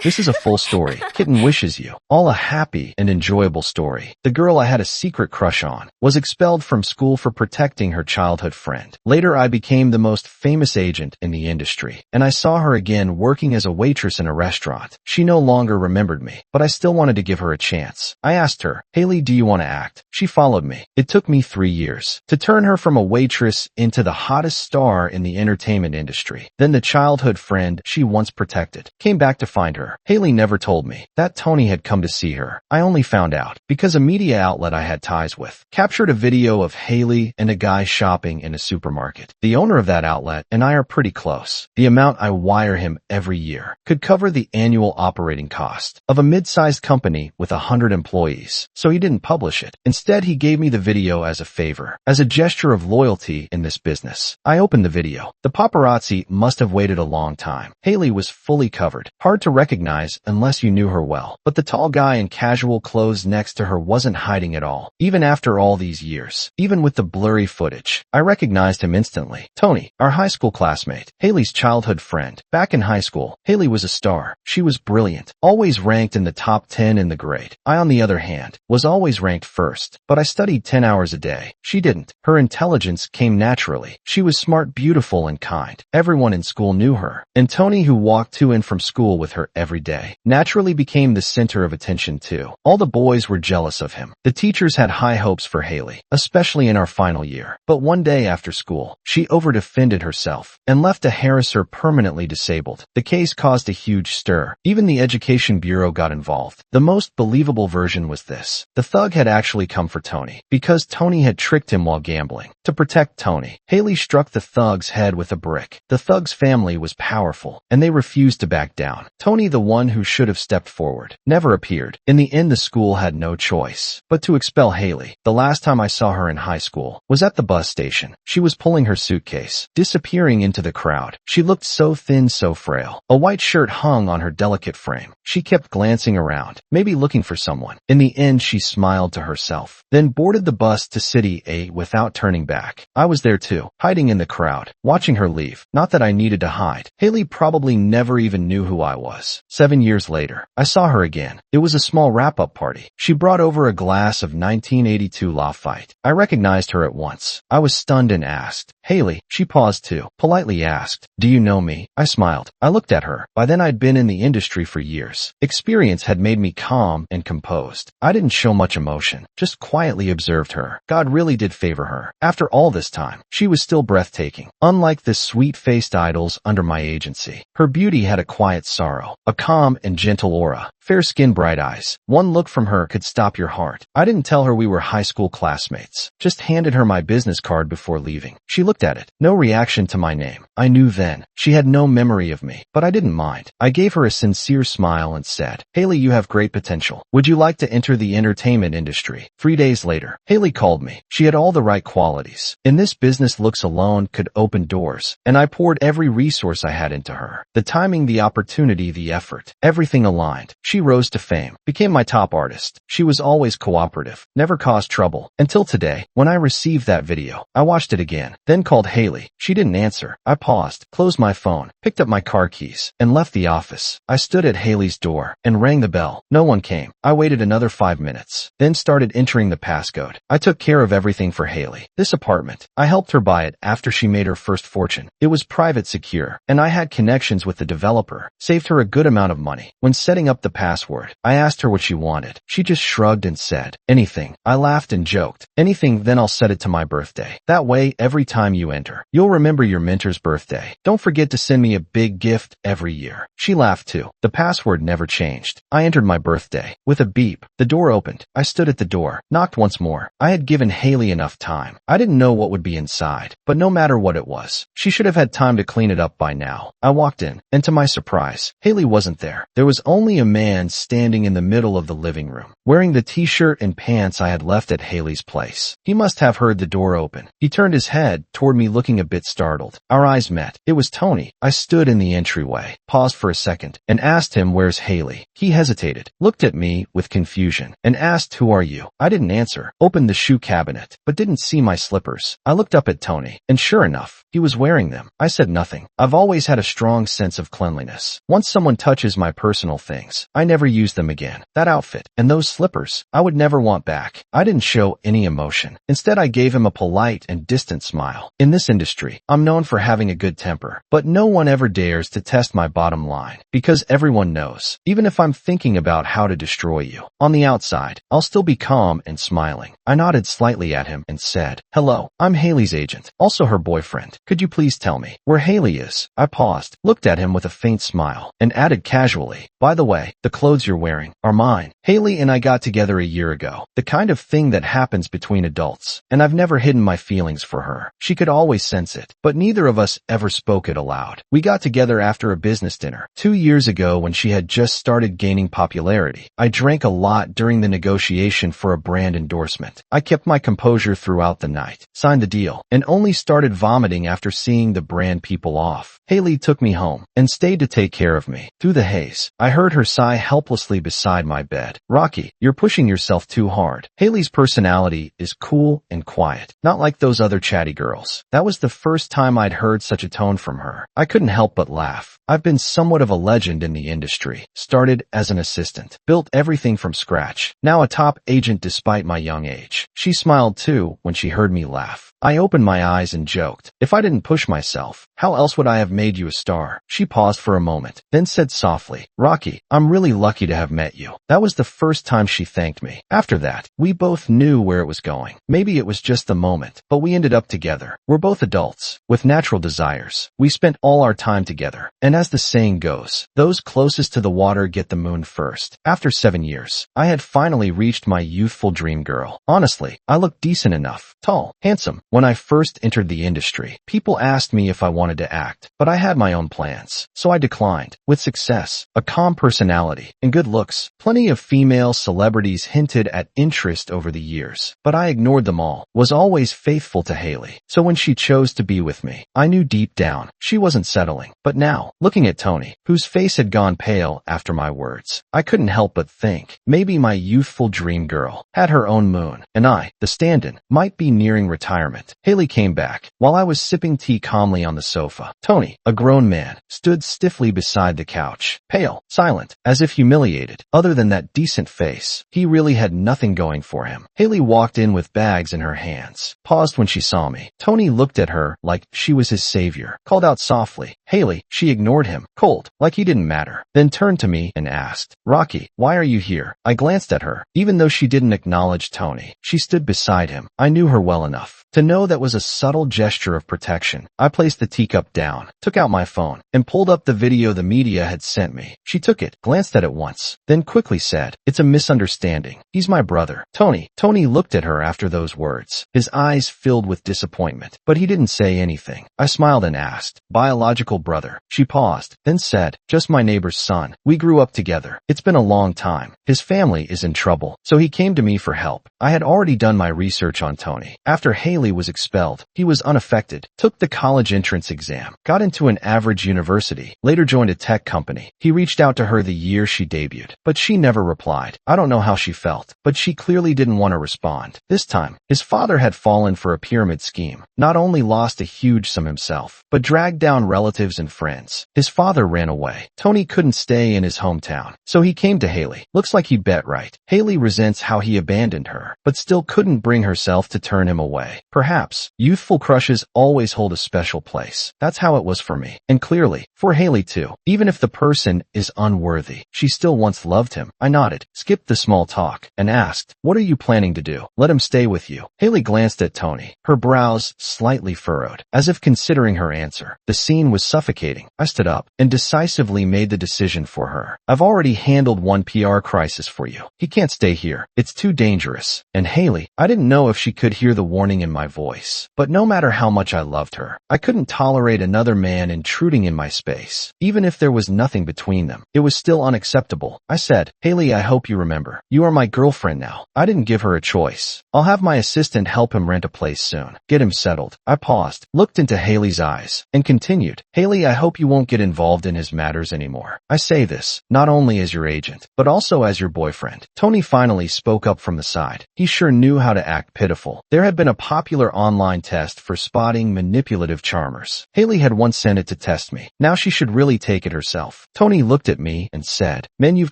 This is a full story. Kitten wishes you all a happy and enjoyable story. The girl I had a secret crush on was expelled from school for protecting her childhood friend. Later, I became the most famous agent in the industry, and I saw her again working as a waitress in a restaurant. She no longer remembered me, but I still wanted to give her a chance. I asked her, "Hailey, do you want to act?" She followed me. It took me 3 years to turn her from a waitress into the hottest star in the entertainment industry. Then the childhood friend she once protected came back to find her. Hailey never told me that Tony had come to see her. I only found out because a media outlet I had ties with captured a video of Hailey and a guy shopping in a supermarket. The owner of that outlet and I are pretty close. The amount I wire him every year could cover the annual operating cost of a mid-sized company with 100 employees, so he didn't publish it. Instead, he gave me the video as a favor, as a gesture of loyalty in this business. I opened the video. The paparazzi must have waited a long time. Hailey was fully covered, hard to recognize unless you knew her well. But the tall guy in casual clothes next to her wasn't hiding at all. Even after all these years, even with the blurry footage, I recognized him instantly. Tony, our high school classmate, Hailey's childhood friend. Back in high school, Hailey was a star. She was brilliant, always ranked in the top 10 in the grade. I, on the other hand, was always ranked first, but I studied 10 hours a day. She didn't. Her intelligence came naturally. She was smart, beautiful, and kind. Everyone in school knew her, and Tony, who walked to and from school with her every day, naturally became the center of attention too. All the boys were jealous of him. The teachers had high hopes for Hailey, especially in our final year. But one day after school, she over-defended herself and left a harasser permanently disabled. The case caused a huge stir. Even the Education Bureau got involved. The most believable version was this: the thug had actually come for Tony because Tony had tricked him while gambling. To protect Tony, Hailey struck the thug's head with a brick. The thug's family was powerful, and they refused to back down. Tony, the one who should have stepped forward, never appeared. In the end, the school had no choice but to expel Hailey. The last time I saw her in high school was at the bus station. She was pulling her suitcase, disappearing into the crowd. She looked so thin, so frail. A white shirt hung on her delicate frame. She kept glancing around, maybe looking for someone. In the end, she smiled to herself, then boarded the bus to City A without turning back. I was there too, hiding in the crowd, watching her leave. Not that I needed to hide. Hailey probably never even knew who I was. 7 years later, I saw her again. It was a small wrap-up party. She brought over a glass of 1982 Lafite. I recognized her at once. I was stunned and asked, "Hailey?" She paused too, politely asked, "Do you know me?" I smiled. I looked at her. By then, I'd been in the industry for years. Experience had made me calm and composed. I didn't show much emotion, just quietly observed her. God really did favor her. After all this time, she was still breathtaking. Unlike the sweet-faced idols under my agency, her beauty had a quiet sorrow, a calm and gentle aura. Fair skin, bright eyes. One look from her could stop your heart. I didn't tell her we were high school classmates, just handed her my business card before leaving. She looked at it. No reaction to my name. I knew then she had no memory of me, but I didn't mind. I gave her a sincere smile and said, "Hailey, you have great potential. Would you like to enter the entertainment industry?" 3 days later, Hailey called me. She had all the right qualities. In this business, looks alone could open doors, and I poured every resource I had into her. The timing, the opportunity, the effort, everything aligned. She rose to fame, became my top artist. She was always cooperative, never caused trouble, until today. When I received that video, I watched it again, then called Hailey. She didn't answer. I paused, closed my phone, picked up my car keys, and left the office. I stood at Hailey's door and rang the bell. No one came. I waited another 5 minutes, then started entering the passcode. I took care of everything for Hailey. This apartment, I helped her buy it after she made her first fortune. It was private, secure, and I had connections with the developer. Saved her a good amount of money. When setting up the password, I asked her what she wanted. She just shrugged and said, "Anything." I laughed and joked, "Anything, then I'll set it to my birthday. That way, every time you enter, you'll remember your mentor's birthday. Don't forget to send me a big gift every year." She laughed too. The password never changed. I entered my birthday. With a beep, the door opened. I stood at the door, knocked once more. I had given Hailey enough time. I didn't know what would be inside, but no matter what it was, she should have had time to clean it up by now. I walked in, and to my surprise, Hailey wasn't there. There was only a man standing in the middle of the living room, wearing the t-shirt and pants I had left at Hailey's place. He must have heard the door open. He turned his head toward me, looking a bit startled. Our eyes met. It was Tony. I stood in the entryway, paused for a second, and asked him, "Where's Hailey?" He hesitated, looked at me with confusion, and asked, "Who are you?" I didn't answer, opened the shoe cabinet, but didn't see my slippers. I looked up at Tony, and sure enough, he was wearing them. I said nothing. I've always had a strong sense of cleanliness. Once someone touched touches my personal things. I never use them again. That outfit and those slippers, I would never want back. I didn't show any emotion. Instead, I gave him a polite and distant smile. In this industry, I'm known for having a good temper, but no one ever dares to test my bottom line, because everyone knows, even if I'm thinking about how to destroy you. On the outside, I'll still be calm and smiling. I nodded slightly at him and said, "Hello, I'm Hailey's agent, also her boyfriend. Could you please tell me where Hailey is?" I paused, looked at him with a faint smile, and added casually, "By the way, the clothes you're wearing are mine. Hailey and I got together a year ago. The kind of thing that happens between adults, and I've never hidden my feelings for her. She could always sense it, but neither of us ever spoke it aloud. We got together after a business dinner 2 years ago when she had just started gaining popularity. I drank a lot during the negotiation for a brand endorsement. I kept my composure throughout the night, signed the deal, and only started vomiting after seeing the brand people off. Hailey took me home and stayed to take care of me. Through the haze, I heard her sigh helplessly beside my bed. Rocky, you're pushing yourself too hard. Hailey's personality is cool and quiet, not like those other chatty girls." That was the first time I'd heard such a tone from her. I couldn't help but laugh. I've been somewhat of a legend in the industry. Started as an assistant, built everything from scratch. Now a top agent despite my young age. She smiled too when she heard me laugh. I opened my eyes and joked, "If I didn't push myself, how else would I have made you a star?" She paused for a moment, then said softly, "Rocky, I'm really lucky to have met you." That was the first time she thanked me. After that, we both knew where it was going. Maybe it was just the moment, but we ended up together. We're both adults, with natural desires. We spent all our time together, and as the saying goes, those closest to the water get the moon first. After 7 years, I had finally reached my youthful dream girl. Honestly, I looked decent enough, tall, handsome. When I first entered the industry, people asked me if I wanted to act, but I had my own plans, so I declined. With success, a calm personality, and good looks, plenty of female celebrities hinted at interest over the years, but I ignored them all, was always faithful to Hailey. So when she chose to be with me, I knew deep down she wasn't settling. But now, looking at Tony, whose face had gone pale after my words, I couldn't help but think, maybe my youthful dream girl had her own moon, and I, the stand-in, might be nearing retirement. Hailey came back, while I was sipping tea calmly on the sofa. Tony, a grown man, stood stiffly beside the couch, pale, silent, as if humiliated. Other than that decent face, he really had nothing going for him. Hailey walked in with bags in her hands, paused when she saw me. Tony looked at her like she was his savior, called out softly, "Hailey." She ignored him, cold, like he didn't matter, then turned to me and asked, "Rocky, why are you here?" I glanced at her. Even though she didn't acknowledge Tony, she stood beside him. I knew her well enough to know that was a subtle gesture of protection. I placed the teacup down, took out my phone, and pulled up the video the media had sent me. She took it, glanced at it once, then quickly said, "It's a misunderstanding. He's my brother, Tony." Tony looked at her after those words, his eyes filled with disappointment, but he didn't say anything. I smiled and asked, "Biological brother?" She paused, then said, "Just my neighbor's son. We grew up together. It's been a long time. His family is in trouble, so he came to me for help." I had already done my research on Tony. After Hailey was expelled, he was unaffected, took the college entrance exam, got into an average university, later joined a tech company. He reached out to her the year she debuted, but she never replied. I don't know how she felt, but she clearly didn't want to respond. This time, his father had fallen for a pyramid scheme, not only lost a huge sum himself, but dragged down relatives and friends. His father ran away. Tony couldn't stay in his hometown, so he came to Hailey. Looks like he bet right. Hailey resents how he abandoned her, but still couldn't bring herself to turn him away. Perhaps, youthful crushes always hold a special place. That's how it was for me. And clearly, for Hailey too. Even if the person is unworthy, she still once loved him. I nodded, skipped the small talk, and asked, "What are you planning to do? Let him stay with you?" Hailey glanced at Tony, her brows slightly furrowed, as if considering her answer. The scene was suffocating. I stood up and decisively made the decision for her. "I've already handled one PR crisis for you. He can't stay here. It's too dangerous." And Hailey, I didn't know if she could hear the warning in my voice, but no matter how much I loved her, I couldn't tolerate another man intruding in my space. Even if there was nothing between them, it was still unacceptable. I said, "Hailey, I hope you remember. You are my girlfriend now." I didn't give her a choice. "I'll have my assistant help him rent a place soon. Get him settled." I paused, looked into Hailey's eyes, and continued, "Hailey, I hope you won't get involved in his matters anymore. I say this, not only as your agent, but also as your boyfriend." Tony finally spoke up from the side. He sure knew how to act pitiful. There had been a popular popular online test for spotting manipulative charmers. Hailey had once sent it to test me. Now she should really take it herself. Tony looked at me and said, "Man, you've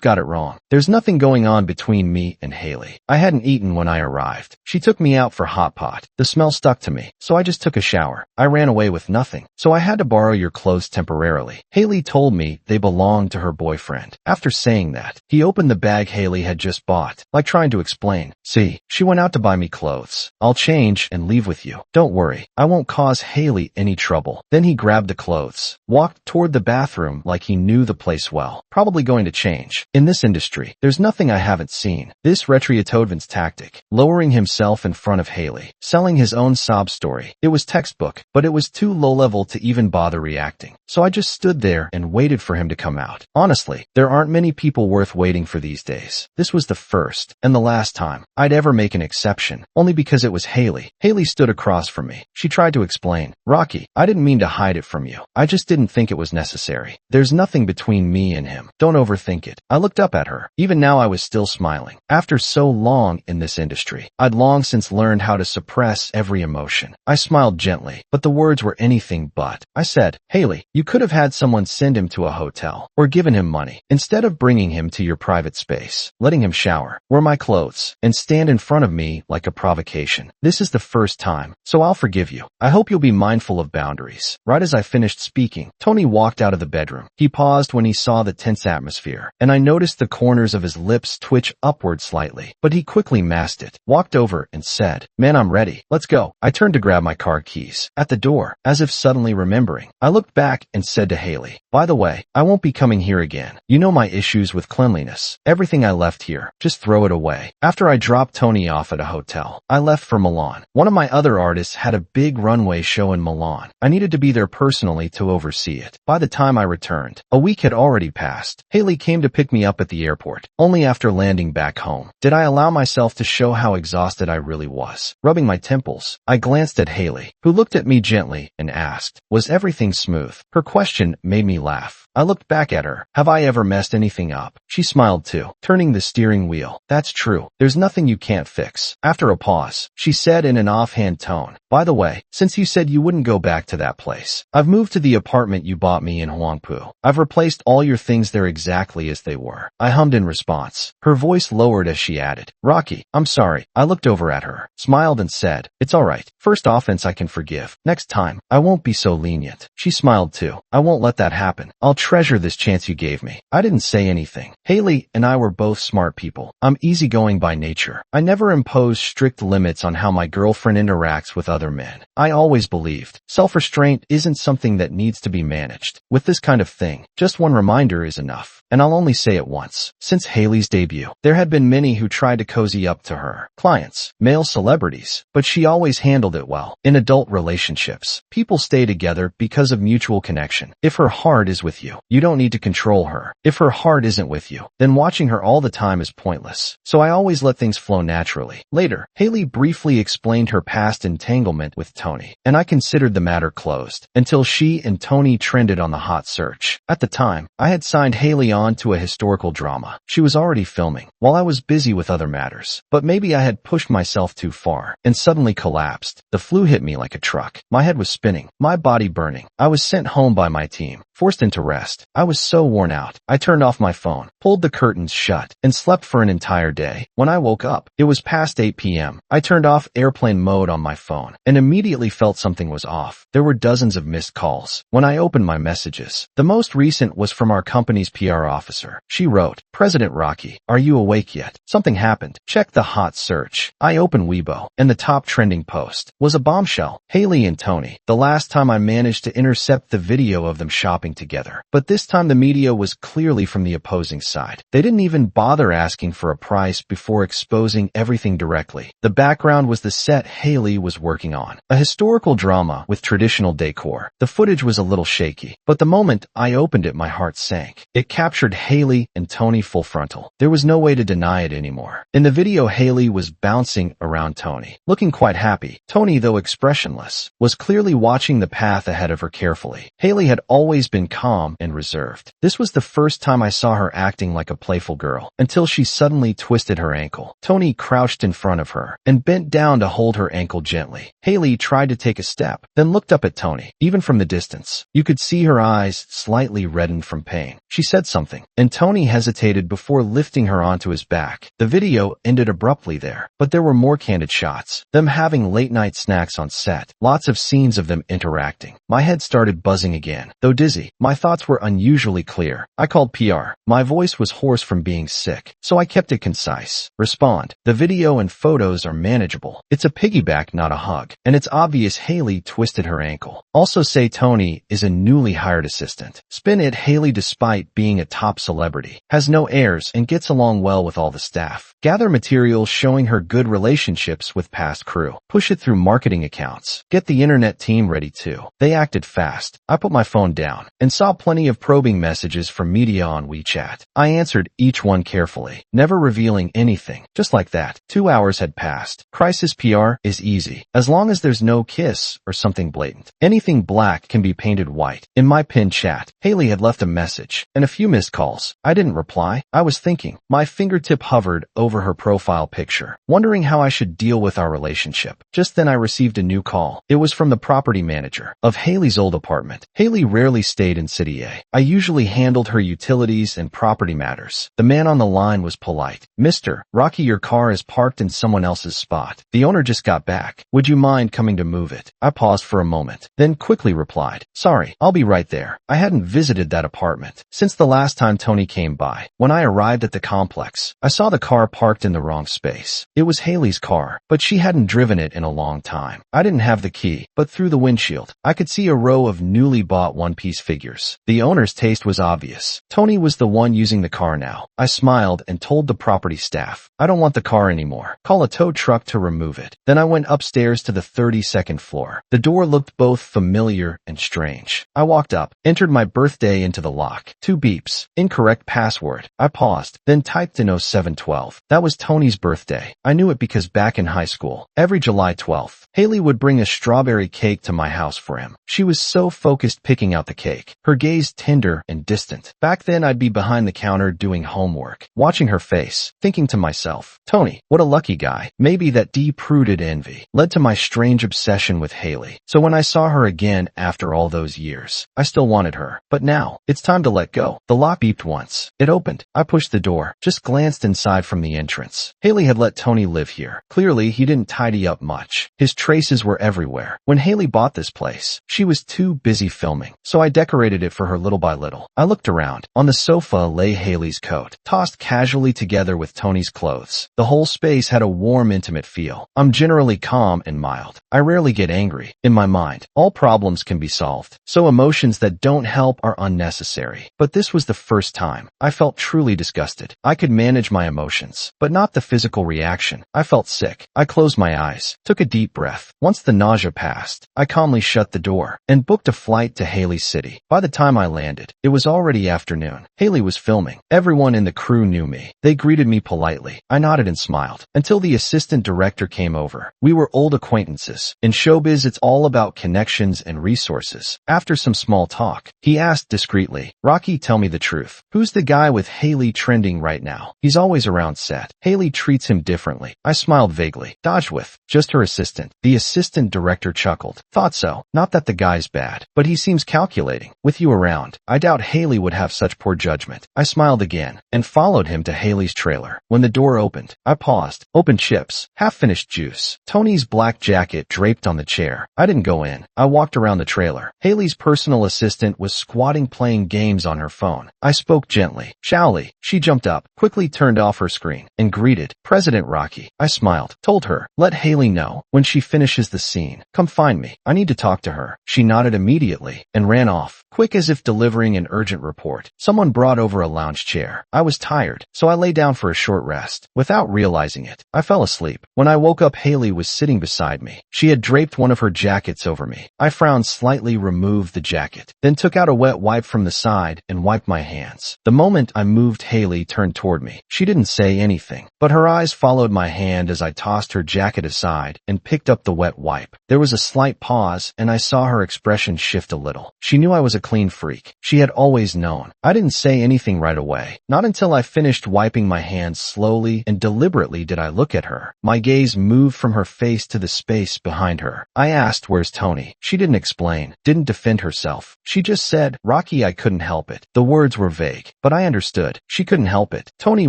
got it wrong. There's nothing going on between me and Hailey. I hadn't eaten when I arrived. She took me out for hot pot. The smell stuck to me, so I just took a shower. I ran away with nothing, so I had to borrow your clothes temporarily." Hailey told me they belonged to her boyfriend. After saying that, he opened the bag Hailey had just bought, like trying to explain. "See, she went out to buy me clothes. I'll change and leave with you. Don't worry, I won't cause Hailey any trouble." Then he grabbed the clothes, walked toward the bathroom like he knew the place well, probably going to change. In this industry, there's nothing I haven't seen. This Retriatodvin's tactic, lowering himself in front of Hailey, selling his own sob story. It was textbook, but it was too low-level to even bother reacting. So I just stood there and waited for him to come out. Honestly, there aren't many people worth waiting for these days. This was the first and the last time I'd ever make an exception, only because it was Hailey. Hailey stood across from me. She tried to explain, "Rocky, I didn't mean to hide it from you. I just didn't think it was necessary. There's nothing between me and him. Don't overthink it." I looked up at her. Even now I was still smiling. After so long in this industry, I'd long since learned how to suppress every emotion. I smiled gently, but the words were anything but. I said, "Hailey, you could have had someone send him to a hotel, or given him money, instead of bringing him to your private space, letting him shower, wear my clothes, and stand in front of me like a provocation. This is the first time, so I'll forgive you. I hope you'll be mindful of boundaries." Right as I finished speaking, Tony walked out of the bedroom. He paused when he saw the tense atmosphere, and I noticed the corners of his lips twitch upward slightly, but he quickly masked it, walked over and said, "Man, I'm ready. Let's go." I turned to grab my car keys. At the door, as if suddenly remembering, I looked back and said to Hailey, "By the way, I won't be coming here again. You know my issues with cleanliness. Everything I left here, just throw it away." After I dropped Tony off at a hotel, I left for Milan. One of my other artists had a big runway show in Milan. I needed to be there personally to oversee it. By the time I returned, a week had already passed. Hailey came to pick me up at the airport, only after landing back home. Did I allow myself to show how exhausted I really was? Rubbing my temples, I glanced at Hailey, who looked at me gently and asked, "Was everything smooth?" Her question made me laugh. I looked back at her. "Have I ever messed anything up?" She smiled too, turning the steering wheel. "That's true. There's nothing you can't fix." After a pause, she said in an offhand tone, "By the way, since you said you wouldn't go back to that place, I've moved to the apartment you bought me in Huangpu. I've replaced all your things there exactly as they were." I hummed in response. Her voice lowered as she added, "Rocky, I'm sorry." I looked over at her, smiled and said, "It's alright. First offense I can forgive. Next time, I won't be so lenient." She smiled too. "I won't let that happen. I'll treasure this chance you gave me." I didn't say anything. Hailey and I were both smart people. I'm easygoing by nature. I never impose strict limits on how my girlfriend interacts with other men. I always believed self-restraint isn't something that needs to be managed. With this kind of thing, just one reminder is enough. And I'll only say it once. Since Hailey's debut, there had been many who tried to cozy up to her. Clients, male celebrities, but she always handled it well. In adult relationships, people stay together because of mutual connection. If her heart is with you, you don't need to control her. If her heart isn't with you, then watching her all the time is pointless. So I always let things flow naturally. Later, Hailey briefly explained her past entanglement with Tony, and I considered the matter closed, until she and Tony trended on the hot search. At the time, I had signed Hailey on to a historical drama. She was already filming, while I was busy with other matters. But maybe I had pushed myself too far, and suddenly collapsed. The flu hit me like a truck. My head was spinning, my body burning. I was sent home by my team, forced into rest. I was so worn out. I turned off my phone, pulled the curtains shut, and slept for an entire day. When I woke up, it was past 8 p.m. I turned off airplane mode on my phone, and immediately felt something was off. There were dozens of missed calls. When I opened my messages, the most recent was from our company's PR officer. She wrote, "President Rocky, are you awake yet? Something happened. Check the hot search." I opened Weibo, and the top trending post was a bombshell. Hailey and Tony. The last time I managed to intercept the video of them shopping together. But this time the media was clearly from the opposing side. They didn't even bother asking for a price before exposing everything directly. The background was the set Hailey was working on, a historical drama with traditional decor. The footage was a little shaky, but the moment I opened it, my heart sank. It captured Hailey and Tony full frontal. There was no way to deny it anymore. In the video, Hailey was bouncing around Tony, looking quite happy. Tony, though expressionless, was clearly watching the path ahead of her carefully. Hailey had always been calm and reserved. This was the first time I saw her acting like a playful girl, until she suddenly twisted her ankle. Tony crouched in front of her and bent down to hold her her ankle gently. Hailey tried to take a step, then looked up at Tony. Even from the distance, you could see her eyes slightly reddened from pain. She said something, and Tony hesitated before lifting her onto his back. The video ended abruptly there, but there were more candid shots. Them having late-night snacks on set. Lots of scenes of them interacting. My head started buzzing again. Though dizzy, my thoughts were unusually clear. I called PR. My voice was hoarse from being sick, so I kept it concise. Respond. The video and photos are manageable. It's a piggyback, not a hug. And it's obvious Hailey twisted her ankle. Also say Tony is a newly hired assistant. Spin it. Hailey, despite being a top celebrity, has no airs and gets along well with all the staff. Gather material showing her good relationships with past crew. Push it through marketing accounts. Get the internet team ready too. They acted fast. I put my phone down and saw plenty of probing messages from media on WeChat. I answered each one carefully, never revealing anything. Just like that, 2 hours had passed. Crisis PR is easy, as long as there's no kiss or something blatant. Anything black can be painted white. In my pinned chat, Hailey had left a message and a few missed calls. I didn't reply. I was thinking. My fingertip hovered over her profile picture, wondering how I should deal with our relationship. Just then I received a new call. It was from the property manager of Hailey's old apartment. Hailey rarely stayed in City A. I usually handled her utilities and property matters. The man on the line was polite. Mr. Rocky, your car is parked in someone else's spot. The owner just got back. Would you mind coming to move it? I paused for a moment, then quickly replied, sorry, I'll be right there. I hadn't visited that apartment since the last time Tony came by. When I arrived at the complex, I saw the car parked in the wrong space. It was Hailey's car, but she hadn't driven it in a long time. I didn't have the key, but through the windshield, I could see a row of newly bought one-piece figures. The owner's taste was obvious. Tony was the one using the car now. I smiled and told the property staff, I don't want the car anymore. Call a tow truck to remove it. Then I went upstairs to the 32nd floor. The door looked both familiar and strange. I walked up, entered my birthday into the lock. 2 beeps. Incorrect password. I paused, then typed in 0712. That was Tony's birthday. I knew it because back in high school, every July 12th, Hailey would bring a strawberry cake to my house for him. She was so focused picking out the cake, her gaze tender and distant. Back then I'd be behind the counter doing homework, watching her face, thinking to myself, Tony, what a lucky guy. Maybe that deep-rooted envy led to my strange obsession with Hailey. So when I saw her again after all those years, I still wanted her. But now, it's time to let go. The lock beeped once. It opened. I pushed the door, just glanced inside from the entrance. Hailey had let Tony live here. Clearly, he didn't tidy up much. His traces were everywhere. When Hailey bought this place, she was too busy filming, so I decorated it for her little by little. I looked around. On the sofa lay Hailey's coat, tossed casually together with Tony's clothes. The whole space had a warm, intimate feel. I'm generally calm and mild. I rarely get angry. In my mind, all problems can be solved, so emotions that don't help are unnecessary. But this was the first time I felt truly disgusted. I could manage my emotions, but not the physical reaction. I felt sick. I closed my eyes, took a deep breath. Once the nausea passed, I calmly shut the door and booked a flight to Hailey City. By the time I landed, it was already afternoon. Hailey was filming. Everyone in the crew knew me. They greeted me politely. I nodded and smiled until the assistant director came over. We were old acquaintances. In showbiz, it's all about connections and resources. After some small talk, he asked discreetly, Rocky, tell me the truth. Who's the guy with Hailey trending right now? He's always around set. Hailey treats him differently. I smiled vaguely. Dodge with. Just her assistant. The assistant director chuckled. Thought so. Not that the guy's bad, but he seems calculating. With you around, I doubt Hailey would have such poor judgment. I smiled again and followed him to Hailey's trailer. When the door opened, I paused. Open chips. Half-finished juice. Tony's black jacket draped on the chair. I didn't go in. I walked around the trailer. Hailey's personal assistant was squatting playing games on her phone. I spoke gently. Shaoli. She jumped up, quickly turned off her screen, and greeted, President Rocky. I smiled. Told her, let Hailey know when she finishes the scene. Come find me. I need to talk to her. She nodded immediately and ran off, quick as if delivering an urgent report. Someone brought over a lounge chair. I was tired, so I lay down for a short rest. Without realizing it, I fell asleep. When I woke up, Hailey was sitting beside me. She had draped one of her jackets over me. I frowned slightly, removed the jacket, then took out a wet wipe from the side and wiped my hands. The moment I moved, Hailey turned toward me. She didn't say anything, but her eyes followed my hand as I tossed her jacket aside and picked up the wet wipe. There was a slight pause, and I saw her expression shift a little. She knew I was a clean freak. She had always known. I didn't say anything right away. Not until I finished wiping my hands slowly and deliberately did I look at her. My gaze moved from her face to the space behind her. I asked, "Where's Tony?" She didn't explain, didn't defend herself. She just said, "Rocky, I couldn't help it." The words were vague, but I understood. She couldn't help it. Tony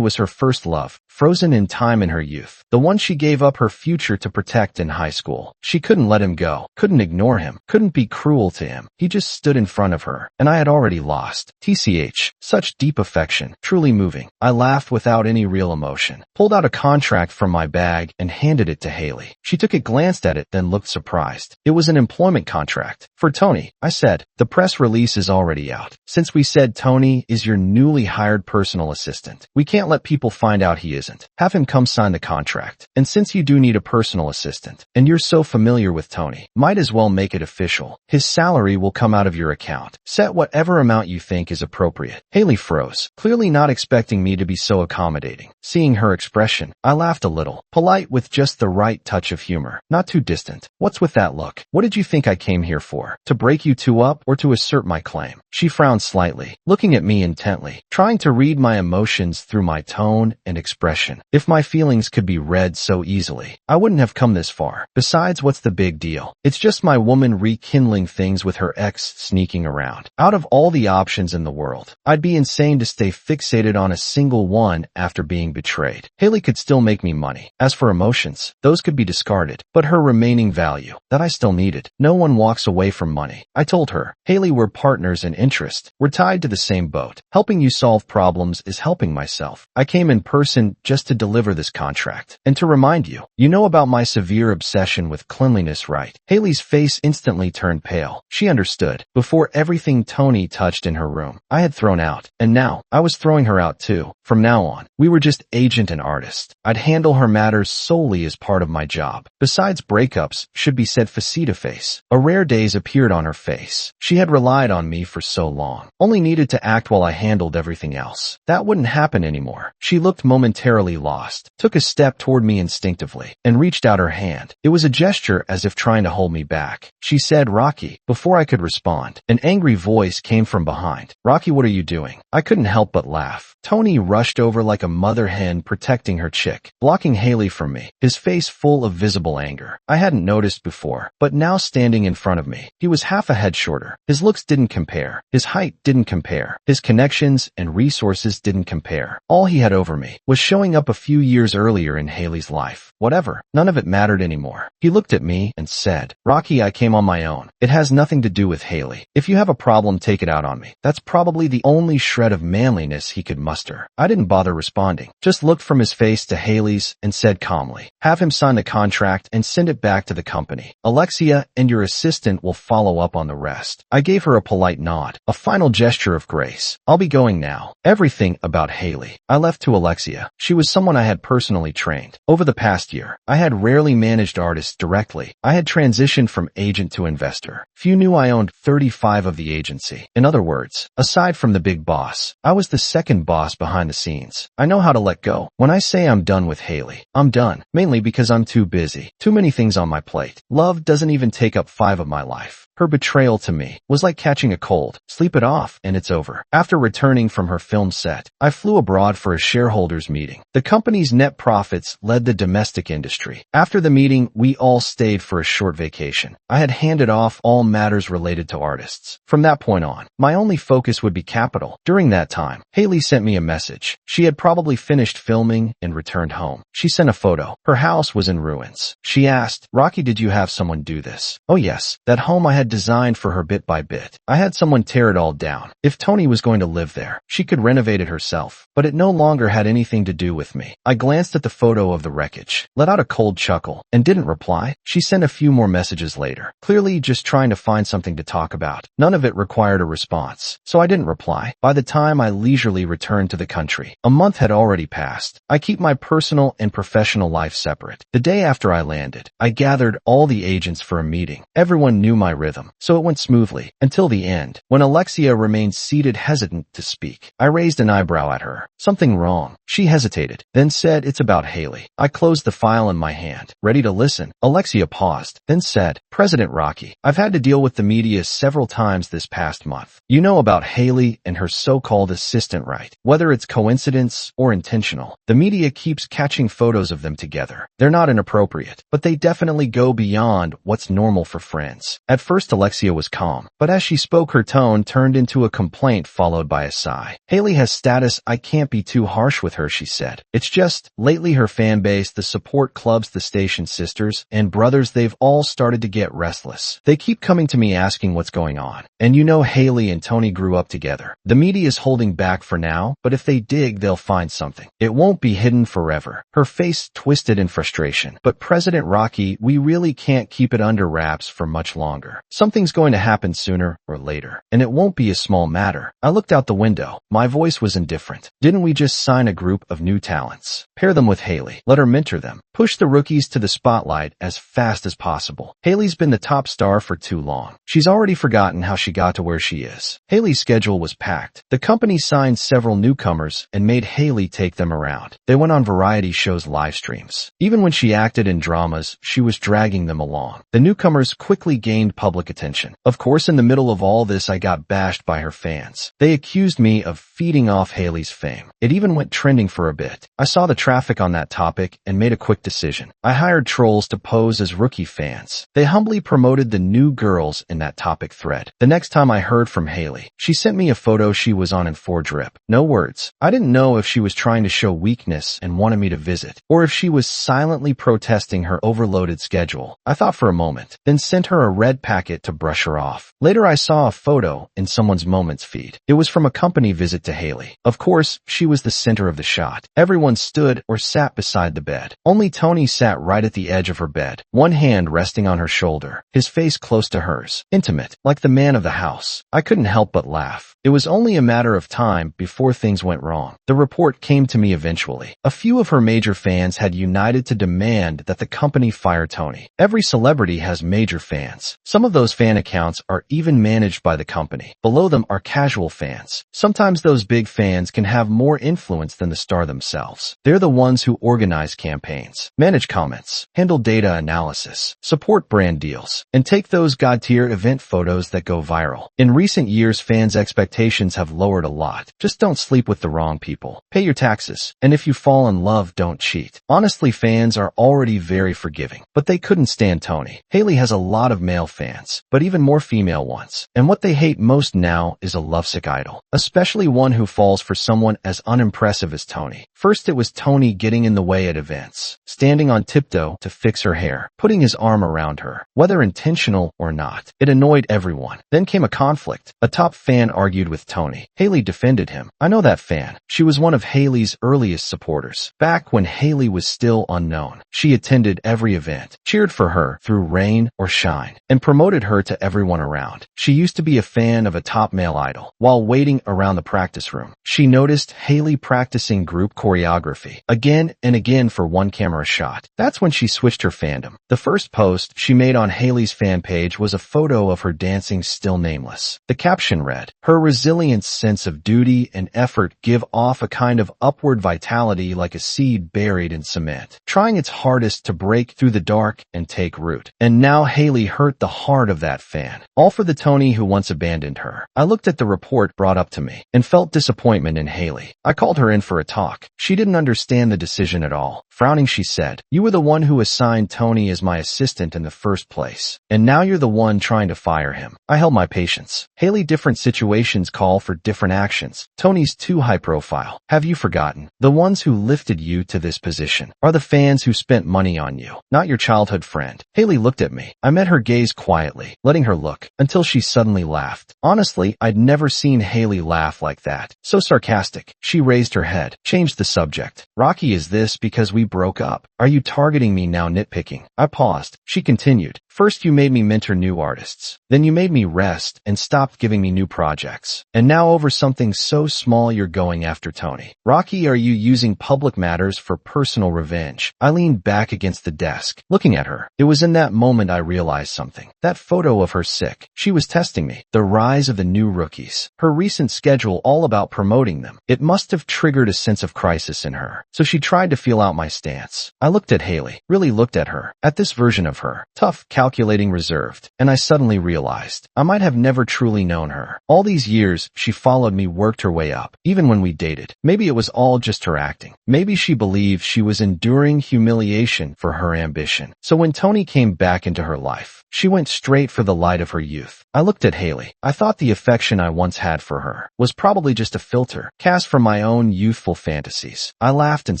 was her first love, frozen in time in her youth. The one she gave up her future to protect in high school. She couldn't let him go, couldn't ignore him, couldn't be cruel to him. He just stood in front of her, and I had already lost. TCH, such deep affection, truly moving. I laughed without any real emotion, pulled out a contract from my bag and handed it to Hailey. She took it, glanced at it, then looked surprised. It was an employment contract. "For Tony," I said. "The press release is already out. Since we said Tony is your newly hired personal assistant, we can't let people find out he isn't. Have him come sign the contract. And since you do need a personal assistant, and you're so familiar with Tony, might as well make it official. His salary will come out of your account. Set whatever amount you think is appropriate." Hailey froze, clearly not expecting me to be so accommodating. Seeing her expression, I laughed a little, polite with just the right touch of humor, not too distant. "What's with that look? What did you think I came here for? To break you two up or to assert my claim?" She frowned slightly, looking at me intently, trying to read my emotions through my tone and expression. If my feelings could be read so easily, I wouldn't have come this far. Besides, what's the big deal? It's just my woman rekindling things with her ex sneaking around. Out of all the options in the world, I'd be insane to stay fixated on a single one after being betrayed. Hailey could still make me money. As for emotions, those could be discarded, but her remaining value, that I still needed. No one walks away from money. I told her, "Hailey, we're partners in interest. We're tied to the same boat. Helping you solve problems is helping myself. I came in person just to deliver this contract. And to remind you, you know about my severe obsession with cleanliness, right?" Hailey's face instantly turned pale. She understood. Before, everything Tony touched in her room, I had thrown out. And now, I was throwing her out too. From now on, we were just agent and artist. I'd handle her matters solely as part of my job. Besides, breakups should be said face-to-face. A rare daze appeared on her face. She had relied on me for so long, only needed to act while I handled everything else. That wouldn't happen anymore. She looked momentarily lost, took a step toward me instinctively, and reached out her hand. It was a gesture as if trying to hold me back. She said, "Rocky," before I could respond. An angry voice came from behind. "Rocky, what are you doing?" I couldn't help but laugh. Tony rushed over like a mother hen protecting her chick, blocking Hailey from me, his face full of visible anger. I hadn't noticed before, but now standing in front of me, he was half a head shorter. His looks didn't compare. His height didn't compare. His connections and resources didn't compare. All he had over me was showing up a few years earlier in Hailey's life. Whatever. None of it mattered anymore. He looked at me and said, "Rocky, I came on my own. It has nothing to do with Hailey. If you have a problem, take it out on me." That's probably the only shred of manliness he could muster. I didn't bother responding, just looked from his face to Hailey's and said calmly, "Have him sign the contract and send it back to the company. Alexia and your assistant will follow up on the rest." I gave her a polite nod, a final gesture of grace. "I'll be going now." Everything about Hailey I left to Alexia. She was someone I had personally trained. Over the past year, I had rarely managed artists directly. I had transitioned from agent to investor. Few knew I owned 35 of the agency. In other words, aside from the big boss, I was the second boss behind the scenes. I know how to let go. When I say I'm done with Hailey, I'm done, mainly because I'm too busy. Too many things on my plate. Love doesn't even take up 5 of my life. Her betrayal to me was like catching a cold. Sleep it off, and it's over. After returning from her film set, I flew abroad for a shareholders meeting. The company's net profits led the domestic industry. After the meeting, we all stayed for a short vacation. I had handed off all matters related to artists. From that point on, my only focus would be capital. During that time, Hailey sent me a message. She had probably finished filming and returned home. She sent a photo. Her house was in ruins. She asked, "Rocky, did you have someone do this?" Oh yes, that home I had designed for her bit by bit. I had someone tear it all down. If Tony was going to live there, she could renovate it herself, but it no longer had anything to do with me. I glanced at the photo of the wreckage, let out a cold chuckle, and didn't reply. She sent a few more messages later, clearly just trying to find something to talk about. None of it required a response, so I didn't reply. By the time I leisurely returned to the country, a month had already passed. I keep my personal and professional life separate. The day after I landed, I gathered all the agents for a meeting. Everyone knew my rhythm. rhythm, so it went smoothly, until the end. When Alexia remained seated hesitant to speak, I raised an eyebrow at her. Something wrong. She hesitated, then said, "It's about Hailey." I closed the file in my hand, ready to listen. Alexia paused, then said, "President Rocky, I've had to deal with the media several times this past month. You know about Hailey and her so-called assistant, right? Whether it's coincidence or intentional, the media keeps catching photos of them together. They're not inappropriate, but they definitely go beyond what's normal for friends." At first Alexia was calm, but as she spoke her tone turned into a complaint followed by a sigh. "Hailey has status, I can't be too harsh with her," she said. "It's just, lately her fan base, the support clubs, the station sisters and brothers, they've all started to get restless. They keep coming to me asking what's going on. And you know Hailey and Tony grew up together. The media is holding back for now, but if they dig, they'll find something. It won't be hidden forever." Her face twisted in frustration. "But President Rocky, we really can't keep it under wraps for much longer. Something's going to happen sooner or later, and it won't be a small matter." I looked out the window. My voice was indifferent. "Didn't we just sign a group of new talents? Pair them with Hailey. Let her mentor them. Push the rookies to the spotlight as fast as possible. Hailey's been the top star for too long. She's already forgotten how she got to where she is." Hailey's schedule was packed. The company signed several newcomers and made Hailey take them around. They went on variety shows, live streams. Even when she acted in dramas, she was dragging them along. The newcomers quickly gained public attention. Of course, in the middle of all this, I got bashed by her fans. They accused me of feeding off Hailey's fame. It even went trending for a bit. I saw the traffic on that topic and made a quick decision. I hired trolls to pose as rookie fans. They humbly promoted the new girls in that topic thread. The next time I heard from Hailey, she sent me a photo she was on in 4-drip. No words. I didn't know if she was trying to show weakness and wanted me to visit, or if she was silently protesting her overloaded schedule. I thought for a moment, then sent her a red packet to brush her off. Later I saw a photo in someone's Moments feed. It was from a company visit to Hailey. Of course, she was the center of the shot. Everyone stood or sat beside the bed. Only Tony sat right at the edge of her bed, one hand resting on her shoulder, his face close to hers, intimate, like the man of the house. I couldn't help but laugh. It was only a matter of time before things went wrong. The report came to me eventually. A few of her major fans had united to demand that the company fire Tony. Every celebrity has major fans. Some of those fan accounts are even managed by the company. Below them are casual fans. Sometimes those big fans can have more influence than the star themselves. They're the ones who organize campaigns, manage comments, handle data analysis, support brand deals, and take those god-tier event photos that go viral. In recent years, fans' expectations have lowered a lot. Just don't sleep with the wrong people. Pay your taxes. And if you fall in love, don't cheat. Honestly, fans are already very forgiving, but they couldn't stand Tony. Hailey has a lot of male fans, but even more female ones. And what they hate most now is a lovesick idol, especially one who falls for someone as unimpressive as Tony. First, it was Tony getting in the way at events, standing on tiptoe to fix her hair, putting his arm around her, whether intentional or not. It annoyed everyone. Then came a conflict. A top fan argued with Tony. Hailey defended him. I know that fan. She was one of Hailey's earliest supporters. Back when Hailey was still unknown, she attended every event, cheered for her through rain or shine, and promoted her to everyone around. She used to be a fan of a top male idol. While waiting around the practice room, she noticed Hailey practicing group choreography again and again for one camera shot. That's when she switched her fandom. The first post she made on Hailey's fan page was a photo of her dancing Still Nameless. The caption read, "Her resilient sense of duty and effort give off a kind of upward vitality like a seed buried in cement, trying its hardest to break through the dark and take root." And now Hailey hurt the heart of that fan, all for the Tony who once abandoned her. I looked at the report brought up to me and felt disappointment in Hailey. I called her in for a talk. She didn't understand the decision at all. Frowning, she said, "You were the one who assigned Tony as my assistant in the first place, and now you're the one trying to fire him." I held my patience. Hailey, different situations call for different actions. Tony's too high profile. Have you forgotten? The ones who lifted you to this position are the fans who spent money on you, not your childhood friend. Hailey looked at me. I met her gaze quietly, letting her look, until she suddenly laughed. Honestly, I'd never seen Hailey laugh like that. So sarcastic. She raised her head, changed the subject. "Rocky, is this because we broke up? Are you targeting me now, nitpicking?" I paused. She continued, First you made me mentor new artists. Then you made me rest and stopped giving me new projects. And now over something so small you're going after Tony. Rocky, are you using public matters for personal revenge? I leaned back against the desk, looking at her. It was in that moment I realized something. That photo of her sick. She was testing me. The rise of the new rookies. Her recent schedule all about promoting them. It must have triggered a sense of crisis in her. So she tried to feel out my stance. I looked at Hailey, really looked at her, at this version of her. Tough, calculating, reserved. And I suddenly realized I might have never truly known her. All these years, she followed me, worked her way up, even when we dated. Maybe it was all just her acting. Maybe she believed she was enduring humiliation for her ambition. So when Tony came back into her life, she went straight for the light of her youth. I looked at Hailey. I thought the affection I once had for her was probably just a filter, cast from my own youthful fantasies. I laughed and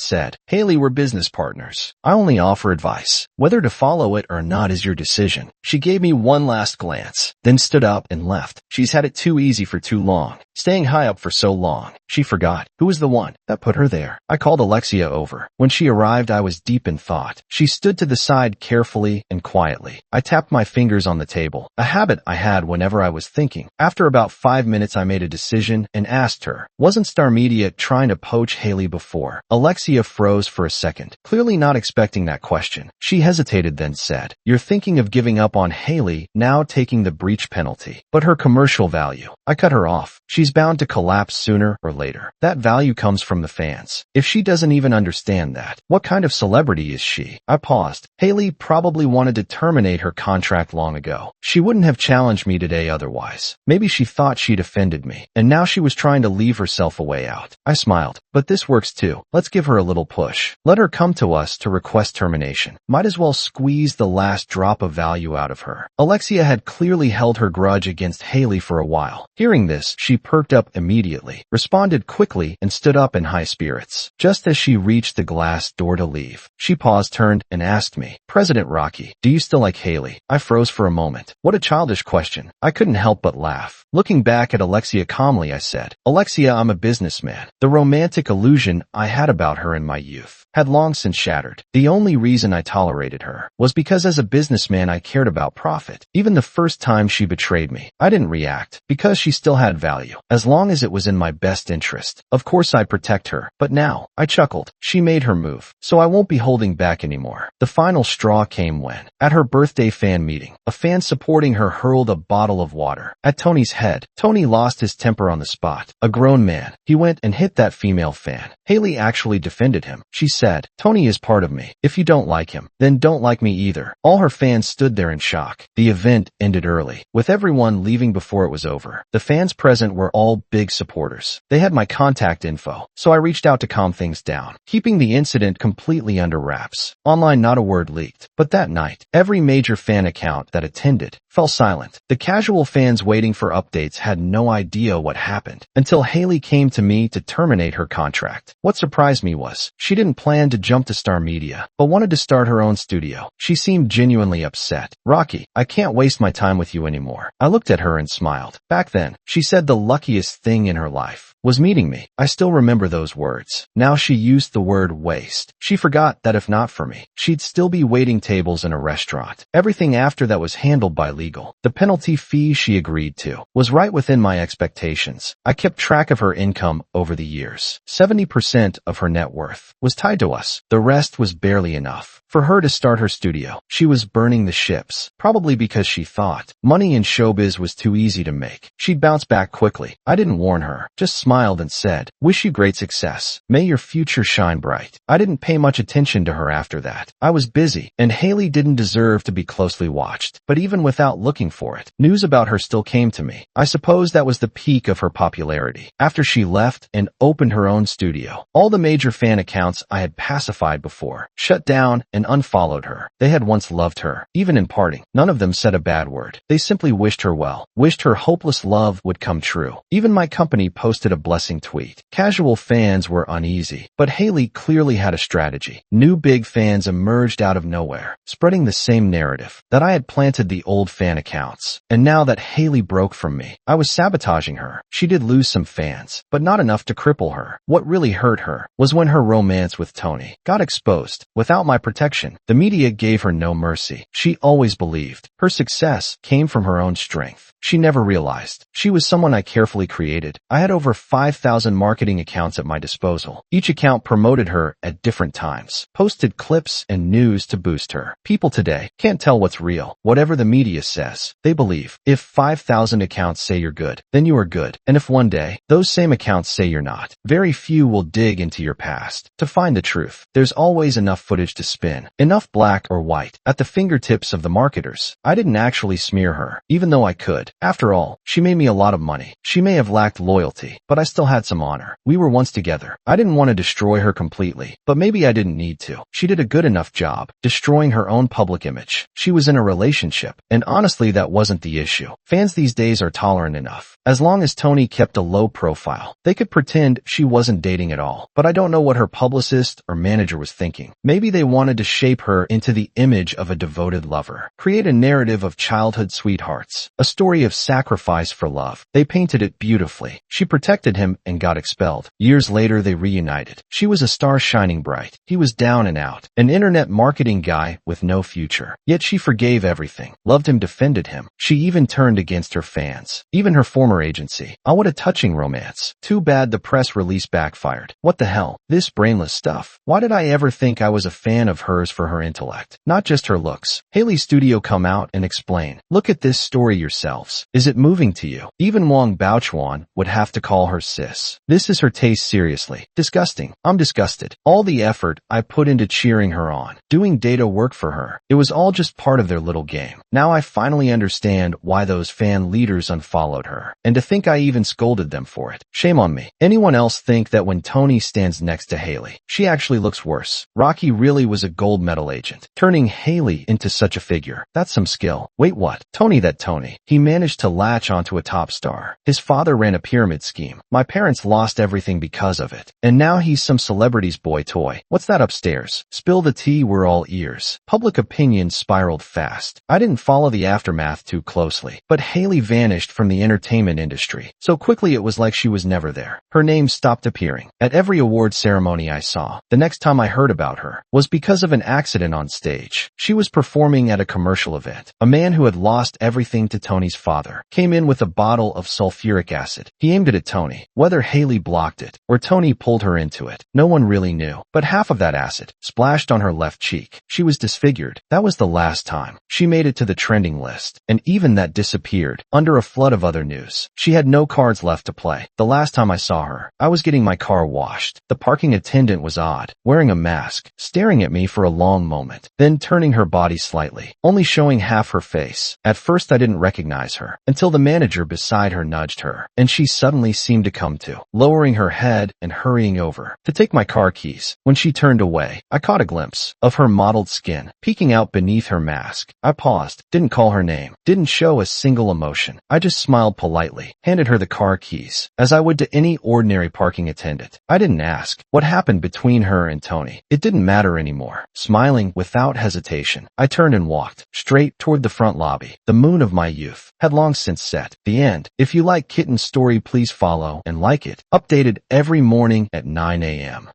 said, Hailey, we're business partners. I only offer advice. Whether to follow it or not is your decision. She gave me one last glance, then stood up and left. She's had it too easy for too long, staying high up for so long. She forgot who was the one that put her there. I called Alexia over. When she arrived, I was deep in thought. She stood to the side carefully and quietly. I tapped my fingers on the table, a habit I had whenever I was thinking. After about 5 minutes, I made a decision and asked her, wasn't Star Media trying to poach Hailey before? Alexia froze for a second, clearly not expecting that question. She hesitated, then said, you're thinking of giving up on Hailey, now taking the breach penalty. But her commercial value. I cut her off. She's bound to collapse sooner or later. That value comes from the fans. If she doesn't even understand that, what kind of celebrity is she? I paused. Hailey probably wanted to terminate her contract long ago. She wouldn't have challenged me today otherwise. Maybe she thought she'd offended me, and now she was trying to leave herself a way out. I smiled. But this works too. Let's give her a little push. Let her come to us to request termination. Might as well squeeze the last drop of value out of her. Alexia had clearly held her grudge against Hailey for a while. Hearing this, she perked up immediately, responded quickly, and stood up in high spirits. Just as she reached the glass door to leave, she paused, turned, and asked me, President Rocky, do you still like Hailey? I froze for a moment. What a childish question. I couldn't help but laugh. Looking back at Alexia calmly, I said, Alexia, I'm a businessman. The romantic illusion I had about her in my youth had long since shattered. The only reason I tolerated her was because as a businessman I cared about profit. Even the first time she betrayed me, I didn't react, because she still had value. As long as it was in my best interest, of course I'd protect her. But now, I chuckled. She made her move, so I won't be holding back anymore. The final straw came when, at her birthday fan meeting, a fan supporting her hurled a bottle of water at Tony's head. Tony lost his temper on the spot. A grown man, he went and hit that female fan. Hailey actually defended him. She said, Tony is part of me. If you don't like him, then don't like me either. All her fans stood there in shock. The event ended early, with everyone leaving before it was over. The fans present were all big supporters. They had my contact info, so I reached out to calm things down, keeping the incident completely under wraps. Online, not a word leaked. But that night, every major fan account that attended fell silent. The casual fans waiting for updates had no idea what happened until Hailey came to me to terminate her contract. What surprised me was, she didn't plan to jump to Star Media, but wanted to start her own studio. She seemed genuinely upset. Rocky, I can't waste my time with you anymore. I looked at her and smiled. Back then, she said the luckiest thing in her life was meeting me. I still remember those words. Now she used the word waste. She forgot that if not for me, she'd still be waiting tables in a restaurant. Everything after that was handled by legal. The penalty fee she agreed to was right within my expectations. I kept track of her income over the years. 70% of her net worth was tied to us. The rest was barely enough for her to start her studio. She was burning the ships, probably because she thought money in showbiz was too easy to make. She'd bounce back quickly. I didn't warn her, just smiled and said, wish you great success. May your future shine bright. I didn't pay much attention to her after that. I was busy, and Hailey didn't deserve to be closely watched. But even without looking for it, news about her still came to me. I suppose that was the peak of her popularity. After she left and opened her own studio, all the major fan accounts I had pacified before shut down and unfollowed her. They had once loved her. Even in parting, none of them said a bad word. They simply wished her well, wished her hopeless love would come true. Even my company posted a blessing tweet. Casual fans were uneasy, but Hailey clearly had a strategy. New big fans emerged out of nowhere, spreading the same narrative that I had planted the old fan accounts. And now that Hailey broke from me, I was sabotaging her. She did lose some fans, but not enough to cripple her. What really hurt her was when her romance with Tony got exposed. Without my protection, the media gave her no mercy. She always believed her success came from her own strength. She never realized she was someone I carefully created. I had over 5,000 marketing accounts at my disposal. Each account promoted her at different times, posted clips and news to boost her. People today can't tell what's real. Whatever the media says, they believe. If 5,000 accounts say you're good, then you are good. And if one day those same accounts say you're not, very few will dig into your past to find the truth. There's always enough footage to spin, enough black or white, at the fingertips of the marketers. I didn't actually smear her, even though I could. After all, she made me a lot of money. She may have lacked loyalty, but I still had some honor. We were once together. I didn't want to destroy her completely, but maybe I didn't need to. She did a good enough job destroying her own public image. She was in a relationship, and honestly that wasn't the issue. Fans these days are tolerant enough. As long as Tony kept a low profile, they could pretend she wasn't dating at all. But I don't know what her publicist or manager was thinking. Maybe they wanted to shape her into the image of a devoted lover, create a narrative of childhood sweethearts, a story of sacrifice for love. They painted it beautifully. She protected him and got expelled. Years later, they reunited. She was a star shining bright. He was down and out, an internet marketing guy with no future. Yet she forgave everything, loved him, defended him. She even turned against her fans, even her former agency. Oh, what a touching romance. Too bad the press release backfired. What the hell? This brainless stuff. Why did I ever think I was a fan of hers for her intellect, not just her looks? Hailey's studio come out and explain. Look at this story yourselves. Is it moving to you? Even Wong Baochuan would have to call her sis. This is her taste, seriously. Disgusting. I'm disgusted. All the effort I put into cheering her on, doing data work for her, it was all just part of their little game. Now I finally understand why those fan leaders unfollowed her. And to think I even scolded them for it. Shame on me. Anyone else think that when Tony stands next to Hailey, she actually looks worse? Rocky really was a gold medal agent. Turning Hailey into such a figure, that's some skill. Wait, what? Tony, that Tony. He managed to latch onto a top star. His father ran a pyramid scheme. My parents lost everything because of it. And now he's some celebrity's boy toy. What's that upstairs? Spill the tea, we're all ears. Public opinion spiraled fast. I didn't follow the aftermath too closely, but Hailey vanished from the entertainment industry so quickly it was like she was never there. Her name stopped appearing at every award ceremony I saw. The next time I heard about her was because of an accident on stage. She was performing at a commercial event. A man who had lost everything to Tony's father came in with a bottle of sulfuric acid. He aimed it at Tony. Whether Hailey blocked it or Tony pulled her into it, no one really knew. But half of that acid splashed on her left cheek. She was disfigured. That was the last time she made it to the trending list, and even that disappeared under a flood of other news. She had no cards left to play. The last time I saw her, I was getting my car washed. The parking attendant was odd, wearing a mask, staring at me for a long moment, then turning her body slightly, only showing half her face. At first I didn't recognize her, until the manager beside her nudged her, and she suddenly seemed to come to, lowering her head and hurrying over to take my car keys. When she turned away, I caught a glimpse of her mottled skin peeking out beneath her mask. I paused, didn't call her name, didn't show a single emotion. I just smiled politely, handed her the car keys, as I would to any ordinary parking attendant. I didn't ask what happened between her and Tony. It didn't matter anymore. Smiling without hesitation, I turned and walked straight toward the front lobby. The moon of my youth had long since set. The end. If you like Kitten's story, please follow and like it. Updated every morning at 9 a.m.